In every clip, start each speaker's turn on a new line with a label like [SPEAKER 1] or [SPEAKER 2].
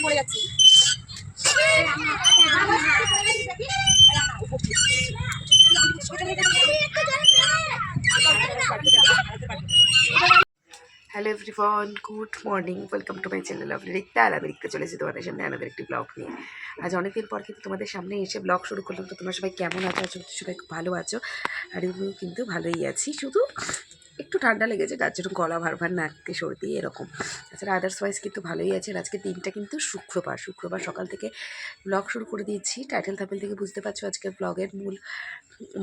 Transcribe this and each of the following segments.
[SPEAKER 1] মরে যাচ্ছি। Hello everyone, good morning, welcome to my channel lovely Rikta. আর আমি রিক্তা চলেছি তোমাদের সামনে আমাদের একটি ব্লগ নিয়ে। আজ অনেকদিন পর কিন্তু তোমাদের সামনে এসে ব্লগ শুরু করলাম। তো তোমরা সবাই কেমন আছো? সবাই খুব ভালো আছো, আর আমিও কিন্তু ভালোই আছি। শুধু একটু ঠান্ডা লেগেছে, তার জন্য গলা ভার ভার, নাককে সর্দি এরকম। তাছাড়া আদার্সওয়াইজ কিন্তু ভালোই আছে। আর আজকে দিনটা কিন্তু শুক্রবার সকাল থেকে ব্লগ শুরু করে দিয়েছি। টাইটেল থাম্বনেল থেকে বুঝতে পারছো আজকের ব্লগের মূল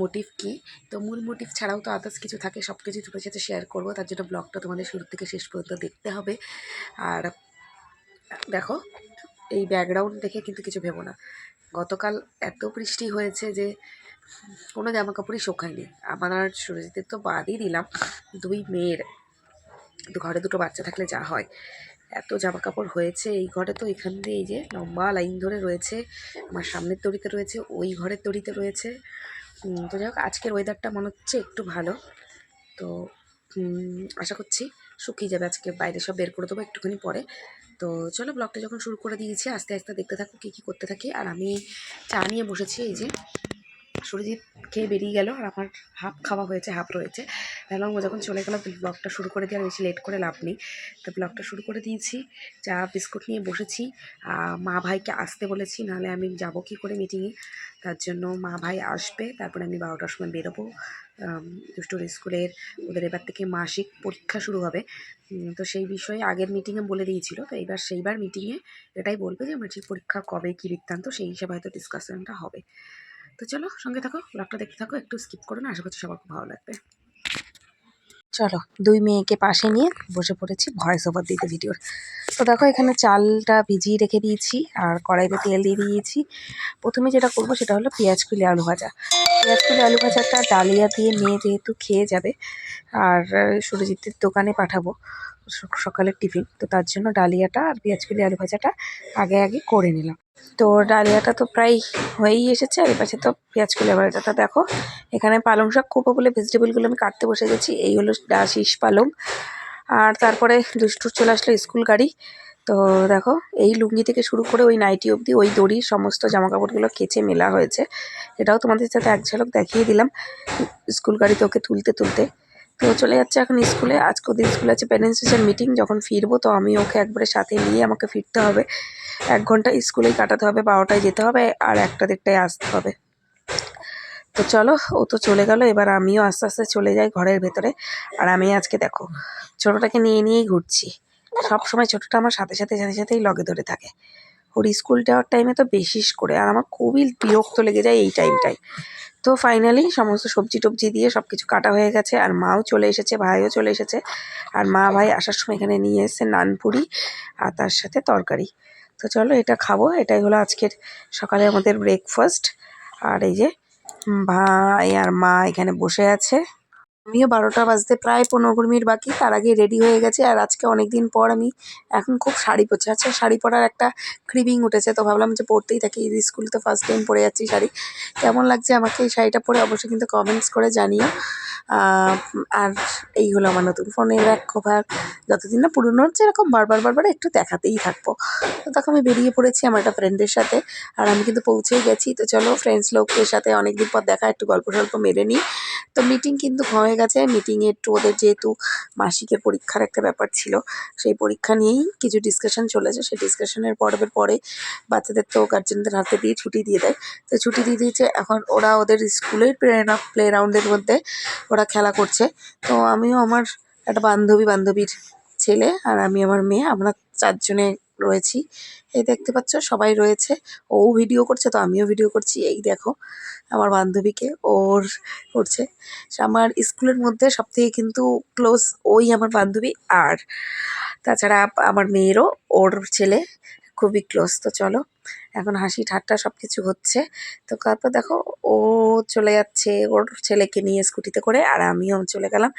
[SPEAKER 1] মোটিভ কী। তো মূল মোটিভ ছাড়াও তো আদার্স কিছু থাকে, সব কিছু তোমাদের সাথে শেয়ার করবো। তার জন্য ব্লগটা তোমাদের শুরু থেকে শেষ পর্যন্ত দেখতে হবে। আর দেখো, এই ব্যাকগ্রাউন্ড দেখে কিন্তু কিছু ভেবো না। গতকাল এত বৃষ্টি হয়েছে যে কোনো জামা কাপড়ই শোকায়নি। আমার আর সুরজিতের তো বাদই দিলাম, দুই মেয়ের ঘরে দুটো বাচ্চা থাকলে যা হয়, এত জামা কাপড় হয়েছে এই ঘরে। তো এখান দিয়ে এই যে লম্বা লাইন ধরে রয়েছে, আমার সামনের তরিতে রয়েছে, ওই ঘরের তরিতে রয়েছে। তো যাই হোক, আজকের ওয়েদারটা মনে হচ্ছে একটু ভালো। তো আশা করছি শুকিয়ে যাবে। আজকে বাইরে সব বের করে দেবো একটুখানি পরে। তো চলো, ব্লগটা যখন শুরু করে দিয়েছি আস্তে আস্তে দেখতে থাকো কী কী করতে থাকি। আর আমি চা নিয়ে বসেছি। এই যে সুরজিৎ খেয়ে বেরিয়ে গেল, আর আমার হাফ খাওয়া হয়েছে, হাফ রয়েছে। ভাবলাম ও যখন চলে গেল ব্লগটা শুরু করে দিয়ে আর বেশি লেট করে লাভ নেই। তো ব্লগটা শুরু করে দিয়েছি, চা বিস্কুট নিয়ে বসেছি। মা ভাইকে আসতে বলেছি, নাহলে আমি যাব কী করে মিটিংয়ে। তার জন্য মা ভাই আসবে, তারপরে আমি 12টার সময় বেরোবো। দুষ্টুর স্কুলের ওদের এবার থেকে মাসিক পরীক্ষা শুরু হবে। তো সেই বিষয়ে আগের মিটিংয়ে বলে দিয়েছিল। তো এইবার সেইবার মিটিংয়ে এটাই বলবে যে মাসিক পরীক্ষা কবে, কী বৃত্তান্ত, সেই হিসাবে হয়তো ডিসকাশনটা হবে। তো চলো, সঙ্গে থাকো, ব্লগটা দেখতে থাকো, একটু স্কিপ করো না, আশা করছি সবার খুব ভালো লাগবে। চলো, দুই মেয়েকে পাশে নিয়ে বসে পড়েছি ভয়েস ওভার দিতে ভিডিওর। তো দেখো, এখানে চালটা ভিজিয়ে রেখে দিয়েছি আর কড়াইতে তেল দিয়ে দিয়েছি। প্রথমে যেটা করবো সেটা হলো পেঁয়াজ কুলি আলু ভাজা। পেঁয়াজ কুলি আলু ভাজাটা ডালিয়া দিয়ে মেয়ে যেহেতু খেয়ে যাবে, আর সুরজিতের দোকানে পাঠাবো সকালের টিফিন, তো তার জন্য ডালিয়াটা আর পেঁয়াজ কুলি আলু ভাজাটা আগে করে নিলাম। তো ডালিয়াটা তো প্রায় হয়েই এসেছে, আর এপাশে তো পেঁয়াজ কুলি আলু ভাজাটা। দেখো, এখানে পালং শাক করবো বলে ভেজিটেবলগুলো আমি কাটতে বসে গেছি। এই হলো শীষ পালং। আর তারপরে দুষ্টুর চলে আসলো স্কুল গাড়ি। তো দেখো, এই লুঙ্গি থেকে শুরু করে ওই নাইটি অবধি ওই দড়ির সমস্ত জামাকাপড়গুলো কেচে মেলা হয়েছে। এটাও তোমাদের সাথে এক ঝলক দেখিয়ে দিলাম স্কুল গাড়িতে ওকে তুলতে তুলতে। তো চলে যাচ্ছে এখন স্কুলে। আজকে ওদের স্কুলে আছে প্যারেন্টস টিচার মিটিং। যখন ফিরবো তো আমি ওকে একবারে সাথে নিয়ে আমাকে ফিরতে হবে। 1 ঘন্টা স্কুলেই কাটাতে হবে, 12টায় যেতে হবে আর 1টা-1:30টায় আসতে হবে। তো চলো, ও তো চলে গেল, এবার আমিও আস্তে আস্তে চলে যাই ঘরের ভেতরে। আর আমি আজকে দেখো ছোটোটাকে নিয়েই ঘুরছি। সব সময় ছোটোটা আমার সাথেই লগে ধরে থাকে। ওর স্কুল যাওয়ার টাইমে তো বিশেষ করে, আর আমার খুবই বিরক্ত লেগে যায় এই টাইমটায়। তো ফাইনালি সমস্ত সবজি টবজি দিয়ে সব কিছু কাটা হয়ে গেছে, আর মাও চলে এসেছে, ভাইও চলে এসেছে। আর মা ভাই আসার সময় এখানে নিয়ে এসেছে নানপুরি আর তার সাথে তরকারি। তো চলো, এটা খাবো। এটাই হলো আজকের সকালে আমাদের ব্রেকফাস্ট। আর এই যে ভাই আর মা এখানে বসে আছে। আমিও 12টা বাজতে প্রায় 15-20 মিনিট বাকি, তার আগে রেডি হয়ে গেছে। আর আজকে অনেক দিন পর আমি এখন খুব শাড়ি পরছি। আচ্ছা, শাড়ি পরার একটা ক্রিভিং উঠেছে, তো ভাবলাম যে পরতেই থাকি। স্কুলে তো ফার্স্ট টাইম পরে যাচ্ছি শাড়ি। কেমন লাগছে আমাকে এই শাড়িটা পরে অবশ্যই কিন্তু কমেন্টস করে জানিও। আর এই হলো আমার নতুন ফোনের ব্যাক কভার। যতদিন না পুরনো হচ্ছে, এরকম বারবার একটু দেখাতেই থাকবো। তো তখন আমি বেরিয়ে পড়েছি আমার একটা ফ্রেন্ডের সাথে, আর আমি কিন্তু পৌঁছেই গেছি। তো চলো, ফ্রেন্ডস লোকদের সাথে অনেকদিন পর দেখা, একটু গল্প সল্প মেরে নিই। তো মিটিং কিন্তু হয়ে গেছে। মিটিংয়ে একটু ওদের যেহেতু মাসিকের পরীক্ষার একটা ব্যাপার ছিল, সেই পরীক্ষা নিয়েই কিছু ডিসকাশন চলেছে। সেই ডিসকাশনের পরে বাচ্চাদের তো গার্জেনদের হাতে দিয়ে ছুটি দিয়ে দেয়। তো ছুটি দিয়ে দিয়েছে, এখন ওরা ওদের স্কুলের প্লে গ্রাউন্ডের মধ্যে ওরা খেলা করছে। তো আমিও আমার একটা বান্ধবীর ছেলে আর আমি আমার মেয়ে, আমরা 4 জনে রয়েছি। এই দেখতে পাচ্ছ সবাই রয়েছে। ও ভিডিও করছে, তো আমিও ভিডিও করছি। এই দেখো আমার বান্ধবীকে, ওর করছে। আমার স্কুলের মধ্যে সবথেকে কিন্তু ক্লোজ ওই আমার বান্ধবী। আর তাছাড়া আমার মেয়েরও ওর ছেলে খুবই ক্লোজ। তো চলো, এখন হাসি ঠাট্টা সব কিছু হচ্ছে। তো তারপর দেখো, ও চলে যাচ্ছে ওর ছেলেকে নিয়ে স্কুটিতে করে, আর আমিও চলে গেলাম।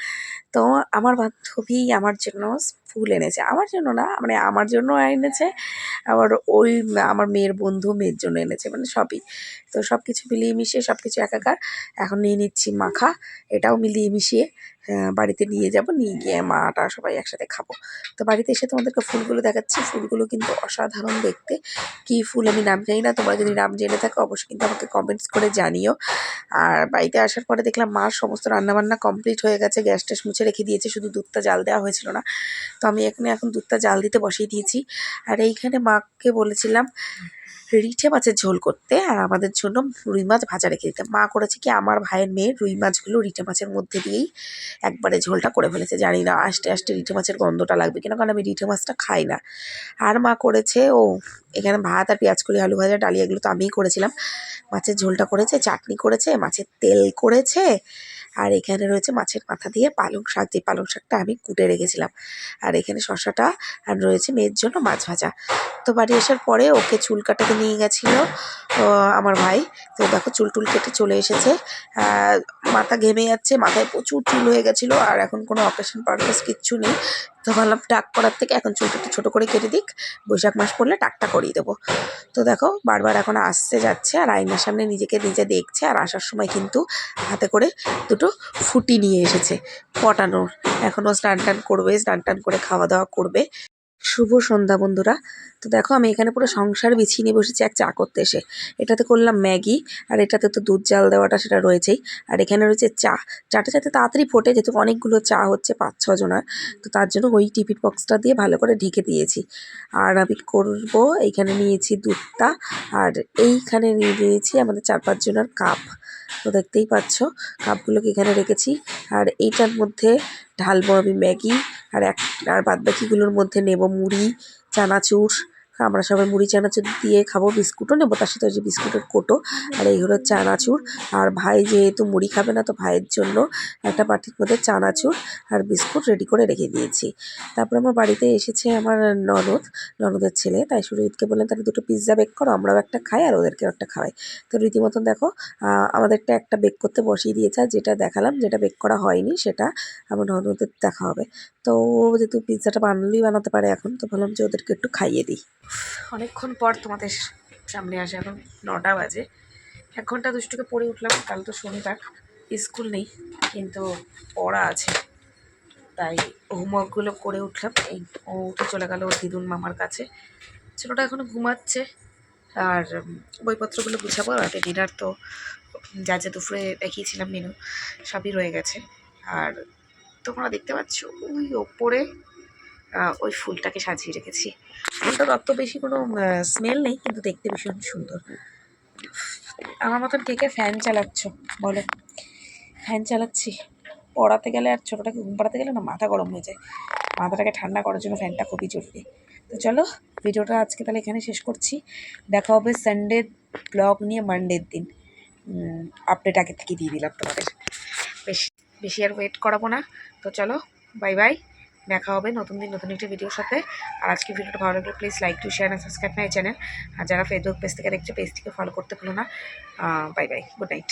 [SPEAKER 1] তো আমার বান্ধবী আমার জন্য ফুল এনেছে, আমার জন্য না, মানে আমার জন্য এনেছে, আবার ওই আমার মেয়ের বন্ধু মেয়ের জন্য এনেছে, মানে সবই। তো সব কিছু মিলিয়ে মিশিয়ে সব কিছু একাকার। এখন নিয়ে নিচ্ছি মাখা, এটাও মিলিয়ে মিশিয়ে বাড়িতে নিয়ে যাব, নিয়ে গিয়ে মাটা সবাই একসাথে খাবো। তো বাড়িতে এসে তোমাদেরকে ফুলগুলো দেখাচ্ছি। ফুলগুলো কিন্তু অসাধারণ দেখতে। কী ফুল আমি নাম জানি না, তোমরা যদি নাম জেনে থাকো অবশ্যই কিন্তু আমাকে কমেন্টস করে জানিও। আর বাড়িতে আসার পরে দেখলাম মার সমস্ত রান্নাবান্না কমপ্লিট হয়ে গেছে, গ্যাস ট্যাস মুছে রেখে দিয়েছে, শুধু দুধটা জাল দেওয়া হয়েছিল না। তো আমি এখন দুধটা জাল দিতে বসিয়ে দিয়েছি। আর এইখানে মাকে বলেছিলাম রিঠে মাছের ঝোল করতে, আর আমাদের জন্য রুই মাছ ভাজা রেখে দিতে। মা করেছে কি, আমার ভাইয়ের মেয়ে রুই মাছগুলো রিঠে মাছের মধ্যে দিয়েই একবারে ঝোলটা করে ফেলেছে। জানি না আস্তে আস্তে রিঠে মাছের গন্ধটা লাগবে কিনা, কারণ আমি রিঠে মাছটা খাই না। আর মা করেছে এখানে ভাত আর পেঁয়াজ কলি আলু ভাজা ডালি, এগুলো তো আমিই করেছিলাম। মাছের ঝোলটা করেছে, চাটনি করেছে, মাছের তেল করেছে, আর এখানে রয়েছে মাছের মাথা দিয়ে পালং শাক, যে পালং শাকটা আমি কুটে রেখেছিলাম। আর এখানে শশাটা, আর রয়েছে মেয়ের জন্য মাছ ভাজা। তো বাড়ি আসার পরে ওকে চুল কাটাতে নিয়ে গেছিলো আমার ভাই। তো দেখো চুল টুল কেটে চলে এসেছে। মাথা ঘেমে যাচ্ছে, মাথায় প্রচুর চুল হয়ে গেছিলো, আর এখন কোনো অকেশন পারপাস কিচ্ছু নেই। তো ভাবলাম টাক করার থেকে এখন চুলটা একটু ছোটো করে কেটে দিক, বৈশাখ মাস পড়লে টাকটা করিয়ে দেবো। তো দেখো বারবার এখন আসতে যাচ্ছে, আর আয়নার সামনে নিজেকে নিজে দেখছে। আর আসার সময় কিন্তু হাতে করে দুটো ফুটি নিয়ে এসেছে পটানোর। এখনও স্নান টান করবে, স্নান টান করে খাওয়া দাওয়া করবে। শুভ সন্ধ্যা বন্ধুরা। তো দেখো আমি এখানে পুরো সংসার বিছিয়ে নিয়ে বসেছি এক চা করতে এসে। এটাতে করলাম ম্যাগি, আর এটাতে তো দুধ জাল দেওয়াটা সেটা রয়েছেই। আর এখানে রয়েছে চাটা যাতে তাড়াতাড়ি ফোটে, যেহেতু অনেকগুলো চা হচ্ছে 5-6 জনের। তো তার জন্য ওই টিফিন বক্সটা দিয়ে ভালো করে ঢেকে দিয়েছি। আর আমি করব, এইখানে নিয়েছি দুধটা, আর এইখানে নিয়েছি আমাদের 4-5 জনের কাপ। তো দেখতেই পাচ্ছ কাপগুলোকে এখানে রেখেছি। আর এইটার মধ্যে ঢালবো আমি ম্যাগি, আর বাদবাকিগুলোর মধ্যে নেব মুড়ি, চানাচুর। আমরা সবাই মুড়ি চানাচুর দিয়ে খাবো, বিস্কুটও নেবো তার সাথে, ওই যে বিস্কুটের কোটো। আর এই হলো চানাচুর। আর ভাই যেহেতু মুড়ি খাবে না, তো ভাইয়ের জন্য একটা বাটির মধ্যে চানাচুর আর বিস্কুট রেডি করে রেখে দিয়েছি। তারপর আমার বাড়িতে এসেছে আমার ননদের ছেলে, তাই সুরজিৎকে বললেন তাহলে 2টো পিৎজা বেক করো, আমরাও একটা খাই আর ওদেরকেও একটা খাওয়াই। তো রীতিমতন দেখো আমাদেরটা একটা বেক করতে বসিয়ে দিয়েছে। আর যেটা দেখালাম, যেটা বেক করা হয়নি, সেটা আমার ননদের দেখা হবে। তো যেহেতু পিৎজাটা বানাতে পারে এখন, তো ভাবলাম যে ওদেরকে একটু খাইয়ে দিই। অনেকক্ষণ পর তোমাদের সামনে আসে, এখন 9টা বাজে। 1 ঘন্টা দুষ্টুকে পড়ে উঠলাম, কাল তো শনিবার, স্কুল নেই, কিন্তু পড়া আছে, তাই হোমওয়ার্কগুলো করে উঠলাম। ও উঠে চলে গেল ওর দিদুন মামার কাছে। ছেলেটা এখনও ঘুমাচ্ছে। আর বইপত্রগুলো গুছাবো। রাতে ডিনার তো যা যা দুপুরে দেখিয়েছিলাম মেনু সবই রয়ে গেছে। আর তোমরা দেখতে পাচ্ছ ওই ওপরে ওই ফুলটাকে সাজিয়ে রেখেছি। ফুলটার অত বেশি কোনো স্মেল নেই, কিন্তু দেখতে ভীষণ সুন্দর। আমার মতন কে কে ফ্যান চালাচ্ছ বলো? ফ্যান চালাচ্ছি, পড়াতে গেলে আর ছোটোটাকে ঘুম পাড়াতে গেলে না মাথা গরম হয়ে যায়। মাথাটাকে ঠান্ডা করার জন্য ফ্যানটা খুবই জরুরি। তো চলো ভিডিওটা আজকে তাহলে এখানে শেষ করছি। দেখা হবে সানডে ব্লগ নিয়ে মানডের দিন। আপডেট আগে থেকে দিয়ে দিলাম তোমাদের, বেশি বেশি আর ওয়েট করাবো না। তো চলো বাই বাই, দেখা হবে নতুন দিন নতুন একটি ভিডিওর সাথে। আর আজকে ভিডিওটা ভালো লাগলে please like to share and subscribe my channel. আর যারা ফেসবুক পেজ থেকে দেখছো, পেজটিকে ফলো করতে ভুলো না। Bye bye, good night.